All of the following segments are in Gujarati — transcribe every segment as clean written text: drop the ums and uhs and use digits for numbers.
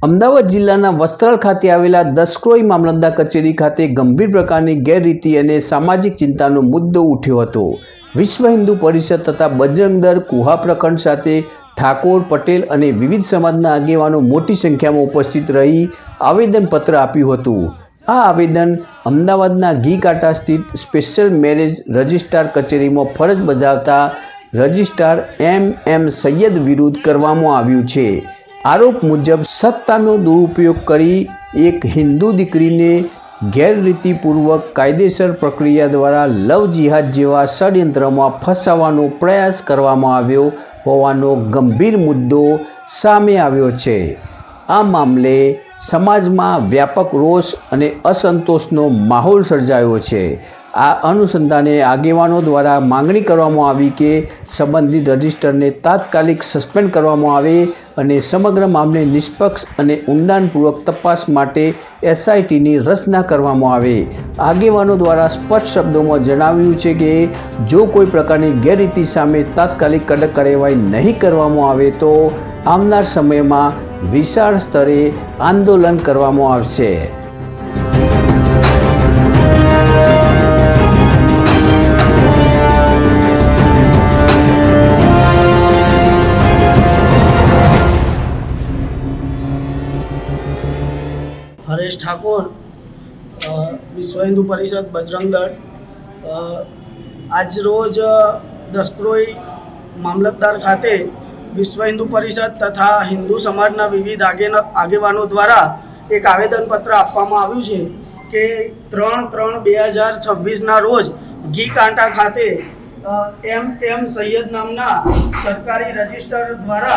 અમદાવાદ જિલ્લાના વસ્ત્રાલ ખાતે આવેલા દસક્રોઈ મામલતદાર કચેરી ખાતે ગંભીર પ્રકારની ગેરરીતિ અને સામાજિક ચિંતાનો મુદ્દો ઉઠ્યો હતો। વિશ્વ હિન્દુ પરિષદ તથા બજરંગ દળ કુહા પ્રખંડ સાથે ઠાકોર, પટેલ અને વિવિધ સમાજના આગેવાનો મોટી સંખ્યામાં ઉપસ્થિત રહી આવેદનપત્ર આપ્યું હતું। આ આવેદન અમદાવાદના ઘી કાંટા સ્થિત સ્પેશિયલ મેરેજ રજિસ્ટ્રાર કચેરીમાં ફરજ બજાવતા રજિસ્ટ્રાર એમ સૈયદ વિરુદ્ધ કરવામાં આવ્યું છે। આરોપ મુજબ સત્તાનો દુરુપયોગ કરી એક હિન્દુ દીકરીને ગેરરીતિપૂર્વક કાયદેસર પ્રક્રિયા દ્વારા લવ જિહાદ જેવા ષડયંત્રમાં ફસાવવાનો પ્રયાસ કરવામાં આવ્યો હોવાનો ગંભીર મુદ્દો સામે આવ્યો છે। આ મામલે સમાજમાં વ્યાપક રોષ અને અસંતોષનો માહોલ સર્જાયો છે। આ અનુસંધાને આગેવાનો દ્વારા માંગણી કરવામાં આવી કે સંબંધિત રજિસ્ટરને તાત્કાલિક સસ્પેન્ડ કરવામાં આવે અને સમગ્ર મામલે નિષ્પક્ષ અને ઊંડાણપૂર્વક તપાસ માટે એસઆઈટીની રચના કરવામાં આવે। આગેવાનો દ્વારા સ્પષ્ટ શબ્દોમાં જણાવ્યું છે કે જો કોઈ પ્રકારની ગેરરીતિ સામે તાત્કાલિક કડક કાર્યવાહી નહીં કરવામાં આવે તો આવનાર સમયમાં વિશાળ સ્તરે આંદોલન કરવામાં આવશે। हरेश ठाकुर, विश्व हिंदू परिषद बजरंग दल। आज रोज दसक्रोई मामलतदार खाते विश्व हिंदू परिषद तथा हिंदू समाजना विविध आगेवानो द्वारा एक आवेदनपत्र आपवामां आव्युं छे के 3/3/2026 रोज घी कांटा खाते एम सैयद नामना सरकारी रजिस्टर द्वारा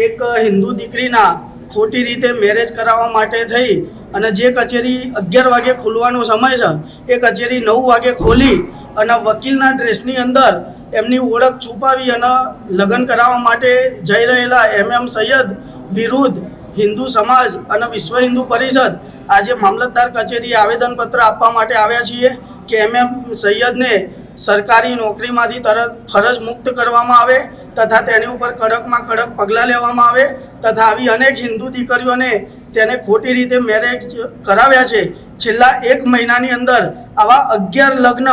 एक हिंदू दीकरीना खोटी रीते मेरेज कराववा माटे थई અને જે કચેરી 11 વાગે ખુલવાનો સમય છે એ કચેરી 9 વાગે ખોલી અને વકીલના ડ્રેસની અંદર એમની ઓળખ છુપાવી અને લગ્ન કરાવવા માટે જઈ રહેલા એમ સૈયદ વિરુદ્ધ હિન્દુ સમાજ અને વિશ્વ હિન્દુ પરિષદ આજે મામલતદાર કચેરી આવેદનપત્ર આપવા માટે આવ્યા છીએ કે એમ સૈયદને સરકારી નોકરીમાંથી તરત ફરજ મુક્ત કરવામાં આવે તથા તેની ઉપર કડકમાં કડક પગલાં લેવામાં આવે તથા આવી અનેક હિન્દુ દીકરીઓને તેને ખોટી રીતે મેરેજ કરાવ્યા છે। છેલ્લા 1 મહિનાની અંદર આવા 11 લગ્ન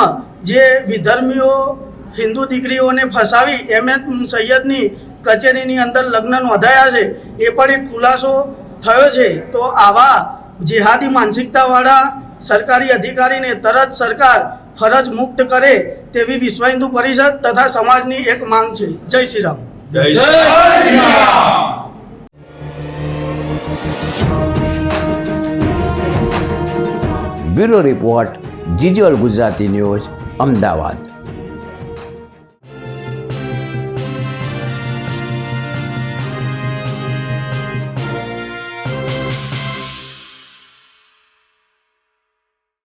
જે વિધર્મીઓ હિન્દુ દીકરીઓને ફસાવી એમ સૈયદની કચેરીની અંદર લગ્ન નોંધાયા છે એ પણ એક ખુલાસો થયો છે। તો આવા જેહાદી માનસિકતાવાળા સરકારી અધિકારીને તરત સરકાર ફરજ મુક્ત કરે તેવી વિશ્વ હિન્દુ પરિષદ તથા સમાજની એક માંગ છે। જય શ્રી રામ। જય શ્રી રામ। બ્યુરો રિપોર્ટ જીજોલ ગુજરાતી ન્યૂઝ, અમદાવાદ।